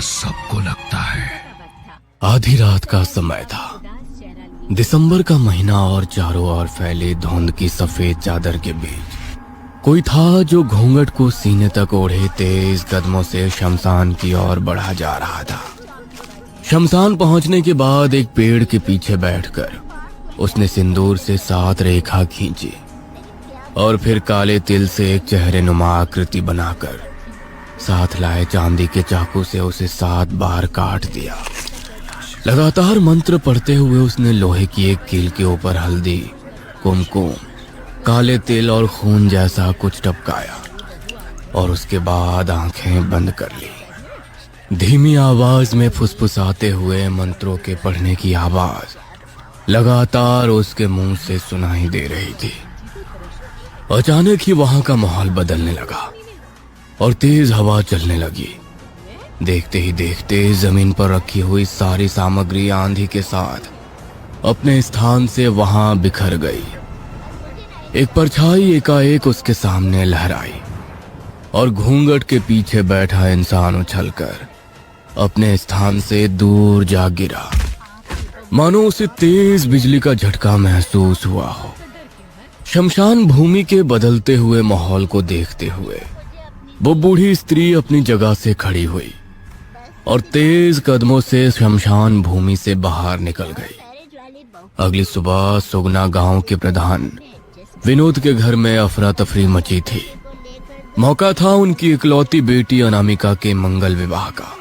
सबको लगता है। आधी रात का समय था। दिसंबर का महीना और चारों ओर फैले धुंध की सफेद चादर के बीच कोई था जो घूंघट को सीने तक ओढ़े तेज कदमों से शमशान की ओर बढ़ा जा रहा था। शमशान पहुंचने के बाद एक पेड़ के पीछे बैठकर उसने सिंदूर से 7 रेखा खींची और फिर काले तिल से एक चेहरे नुमा आकृति बनाकर साथ लाए चांदी के चाकू से उसे 7 बार काट दिया। लगातार मंत्र पढ़ते हुए उसने लोहे की एक कील के ऊपर हल्दी, कुमकुम, काले तिल और खून जैसा कुछ टपकाया और उसके बाद आंखें बंद कर ली। धीमी आवाज में फुसफुसाते हुए मंत्रों के पढ़ने की आवाज लगातार उसके मुंह से सुनाई दे रही थी। अचानक ही वहां का माहौल बदलने लगा और तेज हवा चलने लगी। देखते ही देखते जमीन पर रखी हुई सारी सामग्री आंधी के साथ अपने स्थान से वहां बिखर गई। एक परछाई एकाएक उसके सामने लहराई और घूंघट के पीछे बैठा इंसान उछलकर अपने स्थान से दूर जा गिरा, मानो उसे तेज बिजली का झटका महसूस हुआ हो। शमशान भूमि के बदलते हुए माहौल को देखते हुए वो बूढ़ी स्त्री अपनी जगह से खड़ी हुई और तेज कदमों से शमशान भूमि से बाहर निकल गई। अगली सुबह सुगना गांव के प्रधान विनोद के घर में अफरा तफरी मची थी। मौका था उनकी इकलौती बेटी अनामिका के मंगल विवाह का।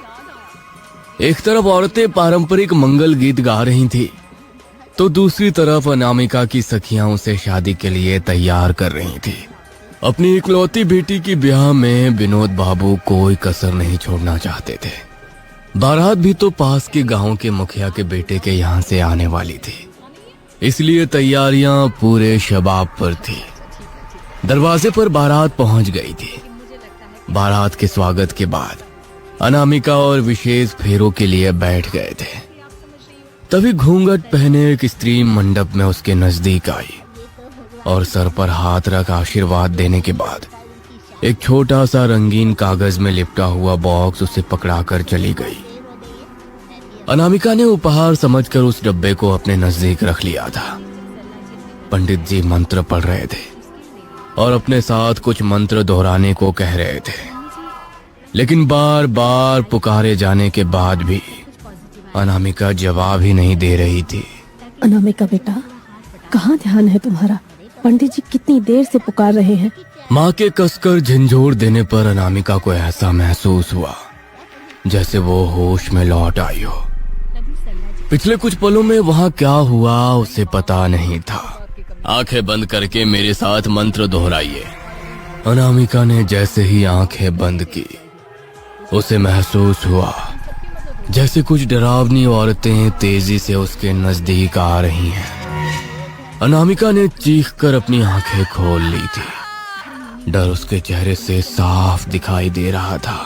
एक तरफ औरतें पारंपरिक मंगल गीत गा रही थी तो दूसरी तरफ अनामिका की सखियां उसे शादी के लिए तैयार कर रही थी। अपनी इकलौती बेटी की ब्याह में विनोद बाबू कोई कसर नहीं छोड़ना चाहते थे। बारात भी तो पास के गांव के मुखिया के बेटे के यहाँ से आने वाली थी, इसलिए तैयारियां पूरे शबाब पर थी। दरवाजे पर बारात पहुंच गई थी। बारात के स्वागत के बाद अनामिका और विशेष फेरों के लिए बैठ गए थे। तभी घूंघट पहने एक स्त्री मंडप में उसके नजदीक आई और सर पर हाथ रख आशीर्वाद देने के बाद एक छोटा सा रंगीन कागज में लिपटा हुआ बॉक्स उसे पकड़ाकर चली गई। अनामिका ने उपहार समझकर उस डब्बे को अपने नजदीक रख लिया था। पंडित जी मंत्र पढ़ रहे थे और अपने साथ कुछ मंत्र दोहराने को कह रहे थे, लेकिन बार बार पुकारे जाने के बाद भी अनामिका जवाब ही नहीं दे रही थी। अनामिका बेटा, कहाँ ध्यान है तुम्हारा? पंडित जी कितनी देर से पुकार रहे हैं। माँ के कसकर झंझोर देने पर अनामिका को ऐसा महसूस हुआ जैसे वो होश में लौट आई हो। पिछले कुछ पलों में वहां क्या हुआ उसे पता नहीं था। आंखें बंद करके मेरे साथ मंत्र दोहराइए। अनामिका ने जैसे ही आंखें बंद की उसे महसूस हुआ जैसे कुछ डरावनी औरतें तेजी से उसके नजदीक आ रही हैं। अनामिका ने चीखकर अपनी आंखें खोल ली थी। डर उसके चेहरे से साफ दिखाई दे रहा था।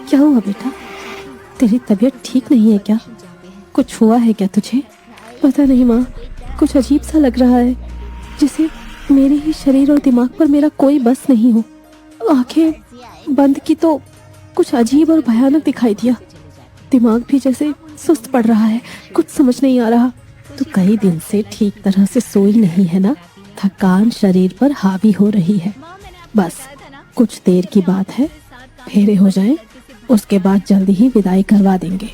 क्या हुआ बेटा? तेरी तबीयत ठीक नहीं है क्या? कुछ हुआ है क्या तुझे? पता नहीं माँ, कुछ अजीब सा लग रहा है, जैसे मेरे ही शरीर और दिमाग पर मेरा कोई बस नहीं हो। आंखें बंद की तो कुछ अजीब और भयानक दिखाई दिया। दिमाग भी जैसे सुस्त पड़ रहा है, कुछ समझ नहीं आ रहा। तो कई दिन से ठीक तरह से सोई नहीं है ना? थकान शरीर पर हावी हो रही है। बस कुछ देर की बात है, फेरे हो जाएं, उसके बाद जल्दी ही विदाई करवा देंगे।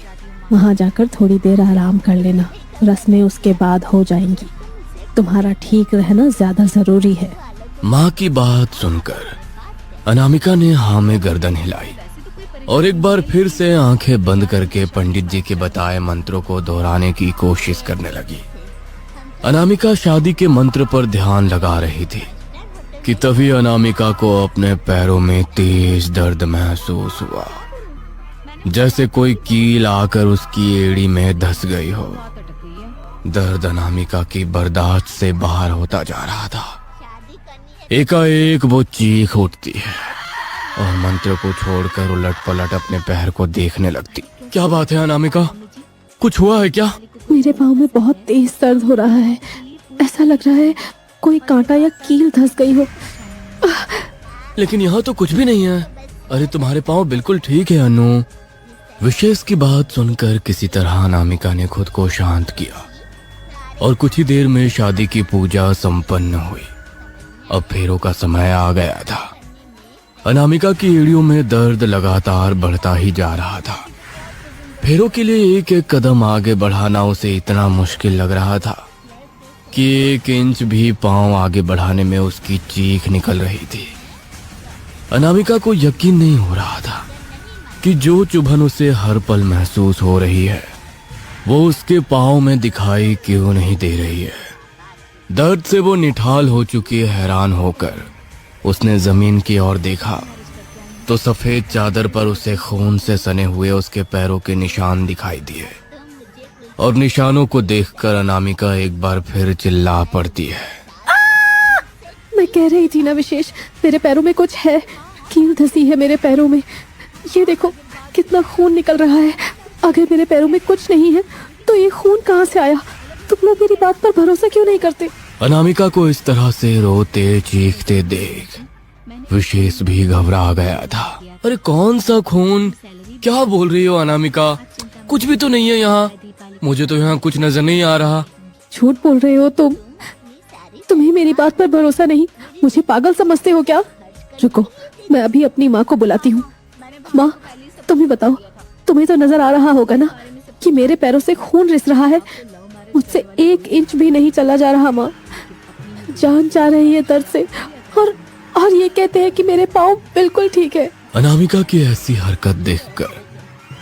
वहां जाकर थोड़ी देर आराम कर लेना, रस्में उसके बाद हो जाएंगी। तुम्हारा ठीक रहना ज्यादा जरूरी है। माँ की बात सुनकर अनामिका ने हाँ में गर्दन हिलाई और एक बार फिर से आंखें बंद करके पंडित जी के बताए मंत्रों को दोहराने की कोशिश करने लगी। अनामिका शादी के मंत्र पर ध्यान लगा रही थी कि तभी अनामिका को अपने पैरों में तेज दर्द महसूस हुआ, जैसे कोई कील आकर उसकी एड़ी में धंस गई हो। दर्द अनामिका की बर्दाश्त से बाहर होता जा रहा था। एकाएक वो चीख उठती है और मंत्र को छोड़कर उलट पलट अपने पैर को देखने लगती। क्या बात है अनामिका, कुछ हुआ है क्या? मेरे पाँव में बहुत तेज दर्द हो रहा है। ऐसा लग रहा है कोई कांटा या कील धंस गई हो। लेकिन यहाँ तो कुछ भी नहीं है। अरे तुम्हारे पाँव बिल्कुल ठीक है अनु। विशेष की बात सुनकर किसी तरह अनामिका ने खुद को शांत किया और कुछ ही देर में शादी की पूजा संपन्न हुई। अब फेरों का समय आ गया था। अनामिका की एड़ियों में दर्द लगातार बढ़ता ही जा रहा था। फेरों के लिए एक एक कदम आगे बढ़ाना उसे इतना मुश्किल लग रहा था कि 1 इंच भी पांव आगे बढ़ाने में उसकी चीख निकल रही थी। अनामिका को यकीन नहीं हो रहा था कि जो चुभन उसे हर पल महसूस हो रही है वो उसके पांव में दिखाई क्यों नहीं दे रही है। दर्द से वो निठाल हो चुकी है। हैरान होकर उसने जमीन की ओर देखा तो सफेद चादर पर उसे खून से सने हुए उसके पैरों के निशान दिखाई दिए और निशानों को देखकर अनामिका एक बार फिर चिल्ला पड़ती है। मैं कह रही थी ना विशेष, मेरे पैरों में कुछ है, कील धसी है मेरे पैरों में। ये देखो कितना खून निकल रहा है। अगर मेरे पैरों में कुछ नहीं है तो ये खून कहाँ से आया? तुम लोग मेरी बात पर भरोसा क्यों नहीं करते? अनामिका को इस तरह से रोते चीखते देख विशेष भी घबरा गया था। अरे कौन सा खून? क्या बोल रही हो अनामिका? कुछ भी तो नहीं है यहाँ। मुझे तो यहाँ कुछ नजर नहीं आ रहा। झूठ बोल रहे हो तुम। तुम्हें मेरी बात पर भरोसा नहीं? मुझे पागल समझते हो क्या? रुको, मैं अभी अपनी माँ को बुलाती हूँ। माँ, तुम ही बताओ, तुम्हें तो नजर आ रहा होगा ना कि मेरे पैरों से खून रिस रहा है। मुझसे 1 इंच भी नहीं चला जा रहा। माँ, जान जा रही है दर्द से, और ये कहते हैं कि मेरे पाँव बिल्कुल ठीक है। अनामिका की ऐसी हरकत देखकर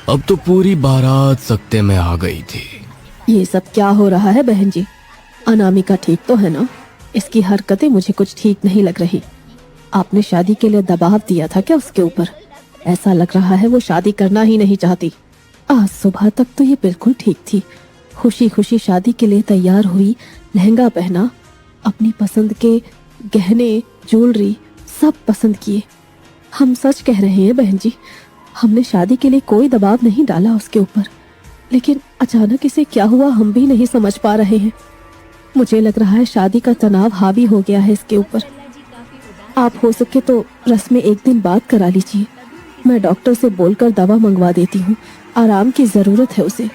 अब तो पूरी बारात सकते में आ गई थी। ये सब क्या हो रहा है बहन जी? अनामिका ठीक तो है ना? इसकी हरकतें मुझे कुछ ठीक नहीं लग रही। आपने शादी के लिए दबाव दिया था क्या उसके ऊपर? ऐसा लग रहा है वो शादी करना ही नहीं चाहती। आज सुबह तक तो ये बिल्कुल ठीक थी। खुशी खुशी शादी के लिए तैयार हुई, लहंगा पहना, अपनी पसंद के गहने ज्वेलरी सब पसंद किए। हम सच कह रहे हैं बहन जी, हमने शादी के लिए कोई दबाव नहीं डाला उसके ऊपर। लेकिन अचानक इसे क्या हुआ हम भी नहीं समझ पा रहे हैं। मुझे लग रहा है शादी का तनाव हावी हो गया है इसके ऊपर। आप हो सके तो रस्में एक दिन बाद करा लीजिए। मैं डॉक्टर से बोलकर दवा मंगवा देती हूँ। आराम की जरूरत है उसे।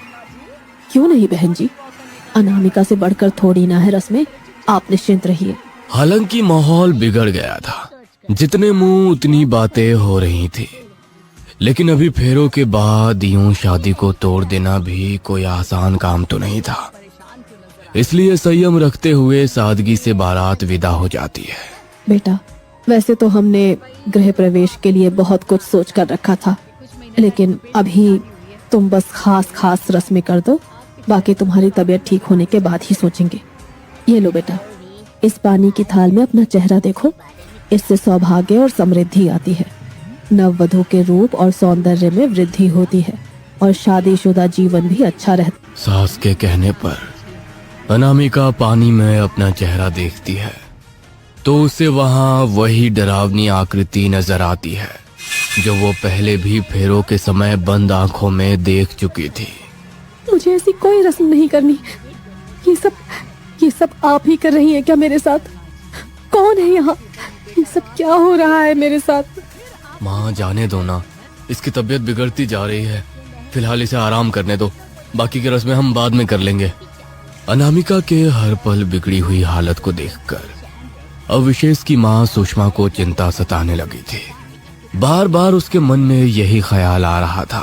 क्यों नहीं बहन जी? अनामिका से बढ़कर थोड़ी ना है रस्में। आप निश्चिंत रहिए। हालांकि माहौल बिगड़ गया था। जितने मुंह उतनी बातें हो रही थी। लेकिन अभी फेरों के बाद यूं शादी को तोड़ देना भी कोई आसान काम तो नहीं था। इसलिए संयम रखते हुए सादगी से बारात विदा हो जाती है। बेटा, वैसे तो हमने गृह प्रवेश के लिए बहुत कुछ सोच कर रखा था, लेकिन अभी तुम बस खास रस्में कर दो। बाकी तुम्हारी तबीयत ठीक होने के बाद ही सोचेंगे। ये लो बेटा, इस पानी की थाल में अपना चेहरा देखो। इससे सौभाग्य और समृद्धि आती है। नववधू के रूप और सौंदर्य में वृद्धि होती है और शादीशुदा जीवन भी अच्छा रहता। सास के कहने पर अनामिका पानी में अपना चेहरा देखती है तो उसे वहां वही डरावनी आकृति नजर आती है जो वो पहले भी फेरों के समय बंद आंखों में देख चुकी थी। मुझे ऐसी कोई रस्म नहीं करनी। ये सब आप ही कर रही हैं क्या मेरे साथ? कौन है यहाँ? ये सब क्या हो रहा है मेरे साथ? माँ, जाने दो ना, इसकी तबीयत बिगड़ती जा रही है। फिलहाल इसे आराम करने दो, बाकी की रस्में हम बाद में कर लेंगे। अनामिका के हर पल बिगड़ी हुई हालत को देखकर अब विशेष की माँ सुषमा को चिंता सताने लगी थी। बार बार उसके मन में यही ख्याल आ रहा था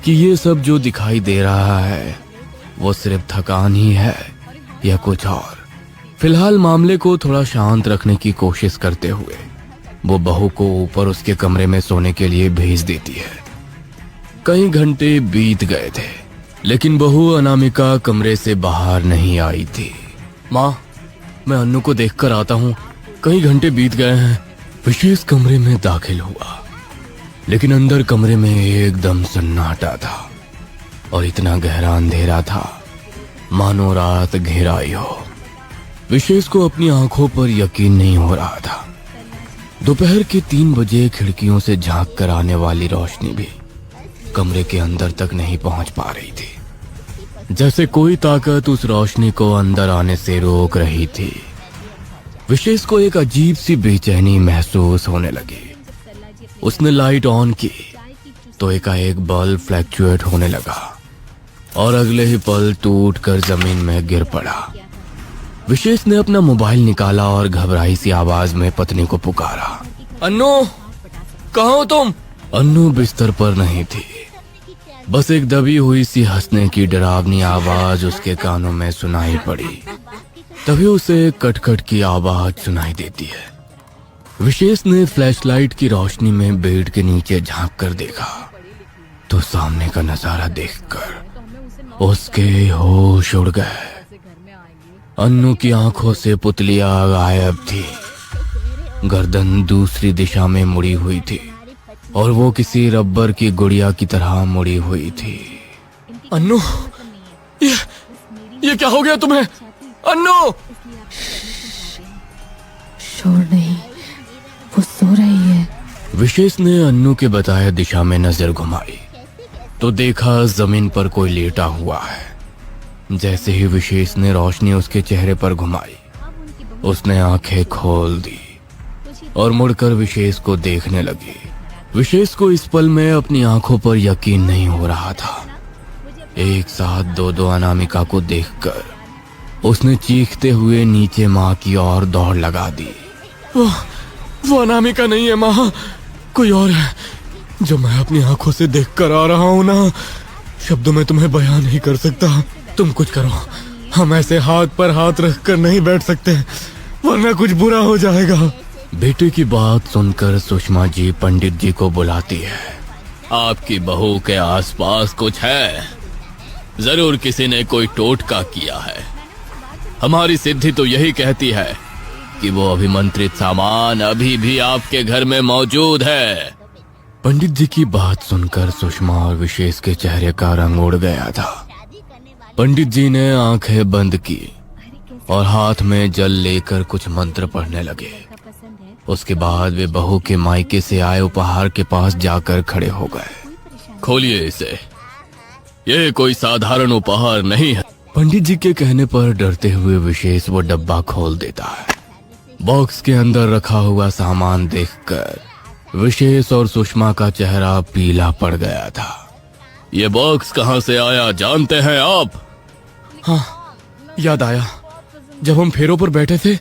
कि ये सब जो दिखाई दे रहा है वो सिर्फ थकान ही है या कुछ और। फिलहाल मामले को थोड़ा शांत रखने की कोशिश करते हुए वो बहू को ऊपर उसके कमरे में सोने के लिए भेज देती है। कई घंटे बीत गए थे लेकिन बहू अनामिका कमरे से बाहर नहीं आई थी। माँ, मैं अन्नू को देखकर आता हूँ, कई घंटे बीत गए हैं। विशेष कमरे में दाखिल हुआ लेकिन अंदर कमरे में एकदम सन्नाटा था और इतना गहरा अंधेरा था मानो रात घेराई हो। विशेष को अपनी आंखों पर यकीन नहीं हो रहा था। दोपहर के 3 बजे खिड़कियों से झांक कर आने वाली रोशनी भी कमरे के अंदर तक नहीं पहुंच पा रही थी। जैसे कोई ताकत उस रोशनी को अंदर आने से रोक रही थी। विशेष को एक अजीब सी बेचैनी महसूस होने लगी। उसने लाइट ऑन की तो एकाएक बल्ब फ्लैक्चुएट होने लगा और अगले ही पल टूटकर जमीन में गिर पड़ा। विशेष ने अपना मोबाइल निकाला और घबराई सी आवाज में पत्नी को पुकारा, अन्नू कहाँ हो तुम? अन्नू बिस्तर पर नहीं थी, बस एक दबी हुई सी हंसने की डरावनी आवाज उसके कानों में सुनाई पड़ी। तभी उसे कटखट की आवाज सुनाई देती है। विशेष ने फ्लैशलाइट की रोशनी में बेड के नीचे झांक कर देखा तो सामने का नजारा देखकर उसके होश उड़ गए। अन्नू की आंखों से पुतलियां गायब थी, गर्दन दूसरी दिशा में मुड़ी हुई थी और वो किसी रबर की गुड़िया की तरह मुड़ी हुई थी। अन्नू, ये क्या हो गया तुम्हें? अन्नू! शोर नहीं, वो सो रही है। विशेष ने अन्नू के बताए दिशा में नजर घुमाई तो देखा जमीन पर कोई लेटा हुआ है। जैसे ही विशेष ने रोशनी उसके चेहरे पर घुमाई, उसने आंखें खोल दी और मुड़कर विशेष को देखने लगी। विशेष को इस पल में अपनी आंखों पर यकीन नहीं हो रहा था। एक साथ दो अनामिका को देखकर उसने चीखते हुए नीचे माँ की ओर दौड़ लगा दी। वो अनामिका नहीं है माँ, कोई और है जो मैं अपनी आंखों से देखकर आ रहा हूँ ना। शब्दों में तुम्हें बयान नहीं कर सकता। तुम कुछ करो, हम ऐसे हाथ पर हाथ रखकर नहीं बैठ सकते वरना कुछ बुरा हो जाएगा। बेटे की बात सुनकर सुषमा जी पंडित जी को बुलाती है। आपकी बहू के आसपास कुछ है, जरूर किसी ने कोई टोटका किया है। हमारी सिद्धि तो यही कहती है कि वो अभिमंत्रित सामान अभी भी आपके घर में मौजूद है। पंडित जी की बात सुनकर सुषमा और विशेष के चेहरे का रंग उड़ गया था। पंडित जी ने आंखें बंद की और हाथ में जल लेकर कुछ मंत्र पढ़ने लगे। उसके बाद वे बहू के मायके से आए उपहार के पास जाकर खड़े हो गए। खोलिए इसे, यह कोई साधारण उपहार नहीं है। पंडित जी के कहने पर डरते हुए विशेष वो डब्बा खोल देता है। बॉक्स के अंदर रखा हुआ सामान देखकर विशेष और सुषमा का चेहरा पीला पड़ गया था। ये बॉक्स कहाँ से आया जानते हैं आप? हाँ, याद आया, जब हम फेरों पर बैठे थे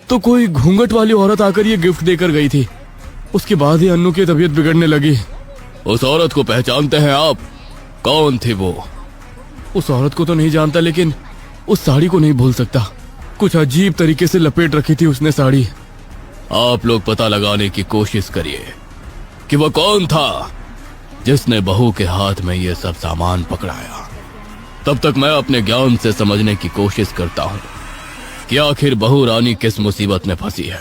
तो कोई घूंघट वाली औरत आकर ये गिफ्ट देकर गई थी। उसके बाद ही अन्नू की तबीयत बिगड़ने लगी। उस औरत को पहचानते हैं आप? कौन थी वो? उस औरत को तो नहीं जानता, लेकिन उस साड़ी को नहीं भूल सकता। कुछ अजीब तरीके से लपेट रखी थी उसने साड़ी। आप लोग पता लगाने की कोशिश करिए कि वो कौन था जिसने बहू के हाथ में ये सब सामान पकड़ाया। तब तक मैं अपने ज्ञान से समझने की कोशिश करता हूँ कि आखिर बहू रानी किस मुसीबत में फंसी है।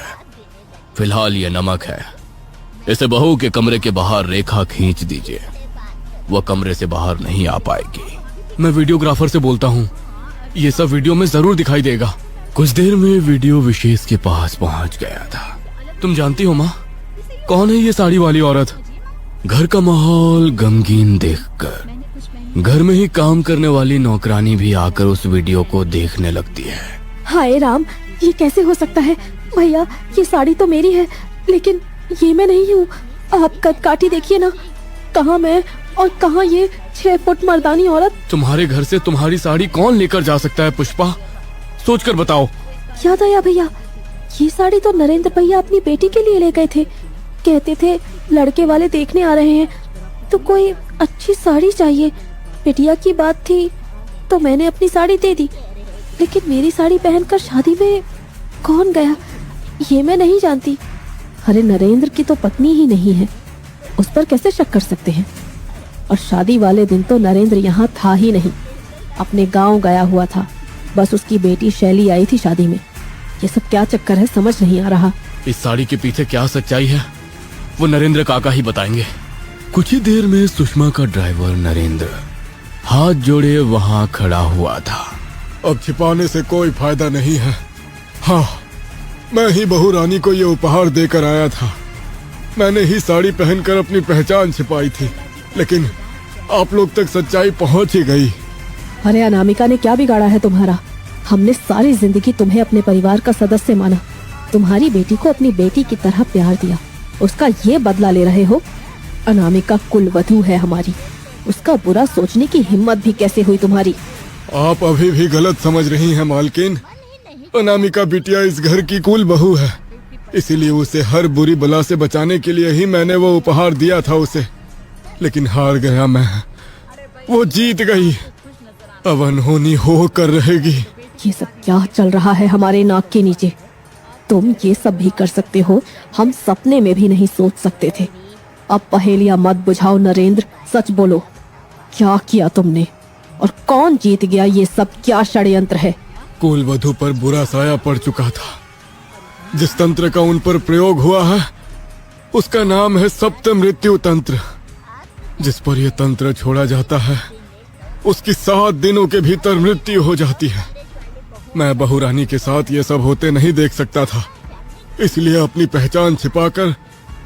फिलहाल ये नमक है, इसे बहू के कमरे के बाहर रेखा खींच दीजिए, वह कमरे से बाहर नहीं आ पाएगी। मैं वीडियोग्राफर से बोलता हूँ, ये सब वीडियो में जरूर दिखाई देगा। कुछ देर में वीडियो विशेष के पास पहुंच गया था। तुम जानती हो माँ, कौन है ये साड़ी वाली औरत? घर का माहौल गमगीन देखकर घर में ही काम करने वाली नौकरानी भी आकर उस वीडियो को देखने लगती है। हाय राम, ये कैसे हो सकता है? भैया, ये साड़ी तो मेरी है, लेकिन ये मैं नहीं हूँ। आप कद काठी देखिए ना, कहाँ मैं और कहाँ ये 6 फुट मर्दानी औरत। तुम्हारे घर से तुम्हारी साड़ी कौन लेकर जा सकता है पुष्पा? सोच कर बताओ। याद आया भैया, ये साड़ी तो नरेंद्र भैया अपनी बेटी के लिए ले गए थे। कहते थे लड़के वाले देखने आ रहे हैं तो कोई अच्छी साड़ी चाहिए। बिटिया की बात थी तो मैंने अपनी साड़ी दे दी, लेकिन मेरी साड़ी पहनकर शादी में कौन गया ये मैं नहीं जानती। अरे नरेंद्र की तो पत्नी ही नहीं है, उस पर कैसे शक कर सकते हैं? और शादी वाले दिन तो नरेंद्र यहाँ था ही नहीं, अपने गांव गया हुआ था। बस उसकी बेटी शैली आई थी शादी में। ये सब क्या चक्कर है, समझ नहीं आ रहा। इस साड़ी के पीछे क्या सच्चाई है वो नरेंद्र काका ही बताएंगे। कुछ ही देर में सुषमा का ड्राइवर नरेंद्र हाथ जोड़े वहां खड़ा हुआ था। अब छिपाने से कोई फायदा नहीं है। हाँ, मैं ही बहू रानी को ये उपहार देकर आया था। मैंने ही साड़ी पहनकर अपनी पहचान छिपाई थी, लेकिन आप लोग तक सच्चाई पहुंच ही गई। अरे अनामिका ने क्या बिगाड़ा है तुम्हारा? हमने सारी जिंदगी तुम्हें अपने परिवार का सदस्य माना, तुम्हारी बेटी को अपनी बेटी की तरह प्यार दिया, उसका ये बदला ले रहे हो? अनामिका कुलवधू है हमारी, उसका बुरा सोचने की हिम्मत भी कैसे हुई तुम्हारी? आप अभी भी गलत समझ रही हैं मालकिन। अनामिका बिटिया इस घर की कुल बहू है, इसीलिए उसे हर बुरी बला से बचाने के लिए ही मैंने वो उपहार दिया था उसे। लेकिन हार गया मैं, वो जीत गई, अब अनहोनी हो कर रहेगी। ये सब क्या चल रहा है हमारे नाक के नीचे? तुम ये सब भी कर सकते हो, हम सपने में भी नहीं सोच सकते थे। अब पहेलियां मत बुझाओ नरेंद्र, सच बोलो, क्या किया तुमने और कौन जीत गया? ये सब क्या षड्यंत्र है? कुलवधू पर बुरा साया पड़ चुका था। जिस तंत्र का उन पर प्रयोग हुआ है उसका नाम है सप्त मृत्यु तंत्र। जिस पर यह तंत्र छोड़ा जाता है उसकी 7 दिनों के भीतर मृत्यु हो जाती है। मैं बहुरानी के साथ ये सब होते नहीं देख सकता था, इसलिए अपनी पहचान छिपाकर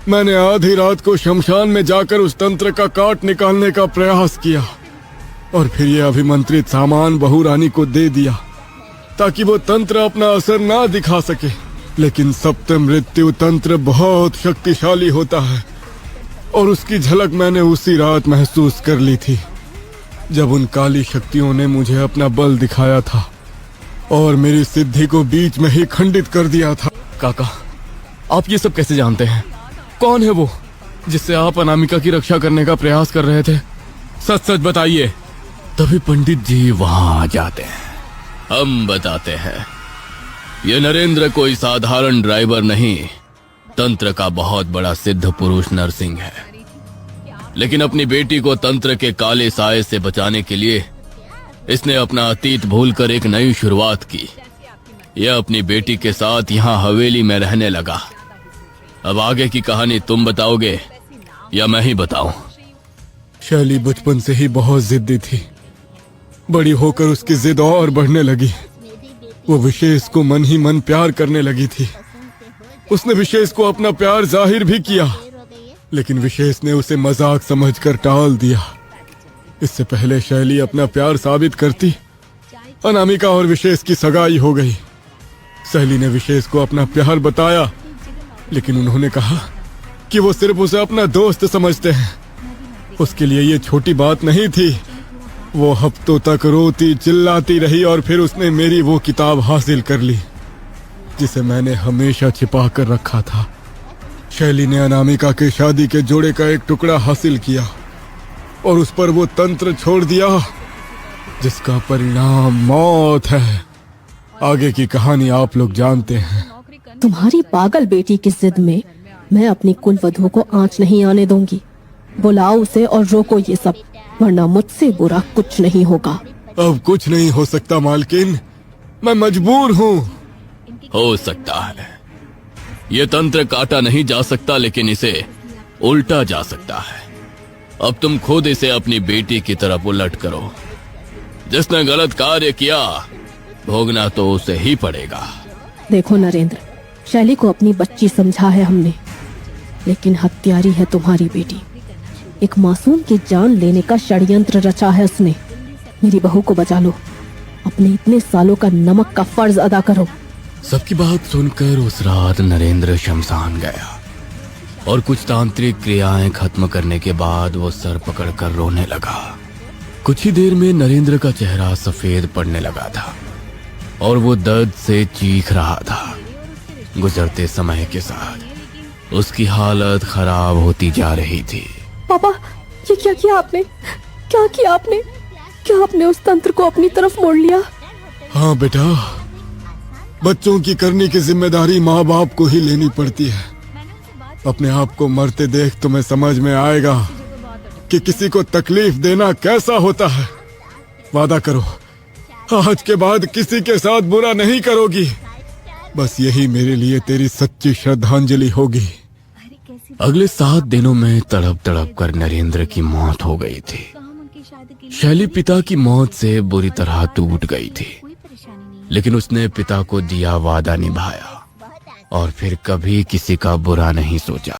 मैंने आधी रात को शमशान में जाकर उस तंत्र का काट निकालने का प्रयास किया और फिर ये अभिमंत्रित सामान बहुरानी को दे दिया ताकि वो तंत्र अपना असर ना दिखा सके। लेकिन सप्त मृत्यु तंत्र बहुत शक्तिशाली होता है और उसकी झलक मैंने उसी रात महसूस कर ली थी जब उन काली शक्तियों ने मुझे अपना बल दिखाया था और मेरी सिद्धि को बीच में ही खंडित कर दिया था। काका, आप ये सब कैसे जानते हैं? कौन है वो जिससे आप अनामिका की रक्षा करने का प्रयास कर रहे थे? सच सच बताइए। तभी पंडित जी वहां आ जाते हैं। हम बताते हैं, ये नरेंद्र कोई साधारण ड्राइवर नहीं, तंत्र का बहुत बड़ा सिद्ध पुरुष नरसिंह है। लेकिन अपनी बेटी को तंत्र के काले साए से बचाने के लिए इसने अपना अतीत भूलकर एक नई शुरुआत की। यह अपनी बेटी के साथ यहाँ हवेली में रहने लगा। अब आगे की कहानी तुम बताओगे या मैं ही बताऊं? शैली बचपन से ही बहुत जिद्दी थी। बड़ी होकर उसकी जिद और बढ़ने लगी। वो विशेष को मन ही मन प्यार करने लगी थी। उसने विशेष को अपना प्यार जाहिर भी किया, लेकिन विशेष ने उसे मजाक समझकर टाल दिया। इससे पहले शैली अपना प्यार साबित करती, अनामिका और विशेष की सगाई हो गई। शैली ने विशेष को अपना प्यार बताया, लेकिन उन्होंने कहा कि वो सिर्फ उसे अपना दोस्त समझते हैं। उसके लिए ये छोटी बात नहीं थी। वो हफ्तों तक रोती चिल्लाती रही और फिर उसने मेरी वो किताब हासिल कर ली जिसे मैंने हमेशा छिपा कर रखा था। शैली ने अनामिका के शादी के जोड़े का एक टुकड़ा हासिल किया और उस पर वो तंत्र छोड़ दिया जिसका परिणाम मौत है। आगे की कहानी आप लोग जानते हैं। तुम्हारी पागल बेटी की जिद में मैं अपनी कुलवधू को आंच नहीं आने दूंगी। बुलाओ उसे और रोको ये सब, वरना मुझसे बुरा कुछ नहीं होगा। अब कुछ नहीं हो सकता मालकिन, मैं मजबूर हूँ। हो सकता है। ये तंत्र काटा नहीं जा सकता, लेकिन इसे उल्टा जा सकता है। अब तुम खुद इसे अपनी बेटी की तरफ उलट करो। जिसने गलत कार्य किया भोगना तो उसे ही पड़ेगा। देखो नरेंद्र, शैली को अपनी बच्ची समझा है हमने, लेकिन हत्यारी है तुम्हारी बेटी। एक मासूम की जान लेने का षड्यंत्र रचा है उसने। मेरी बहू को बचा लो, अपने इतने सालों का नमक का फर्ज अदा करो। सबकी बात सुनकर उस रात नरेंद्र शमशान गया और कुछ तांत्रिक क्रियाएं खत्म करने के बाद वो सर पकड़कर रोने लगा। कुछ ही देर में नरेंद्र का चेहरा सफेद पड़ने लगा था और वो दर्द से चीख रहा था। गुजरते समय के साथ उसकी हालत खराब होती जा रही थी। पापा, ये क्या किया आपने? क्या किया आपने? क्या आपने उस तंत्र को अपनी तरफ मोड़ लिया? हाँ बेटा, बच्चों की करने की जिम्मेदारी माँ बाप को ही लेनी पड़ती है। अपने आप को मरते देख तुम्हें समझ में आएगा कि किसी को तकलीफ देना कैसा होता है। वादा करो, आज के बाद किसी के साथ बुरा नहीं करोगी। बस यही मेरे लिए तेरी सच्ची श्रद्धांजलि होगी। अगले 7 दिनों में तड़प तड़प कर नरेंद्र की मौत हो गई थी। शैली पिता की मौत से बुरी तरह टूट गई थी, लेकिन उसने पिता को दिया वादा निभाया और फिर कभी किसी का बुरा नहीं सोचा।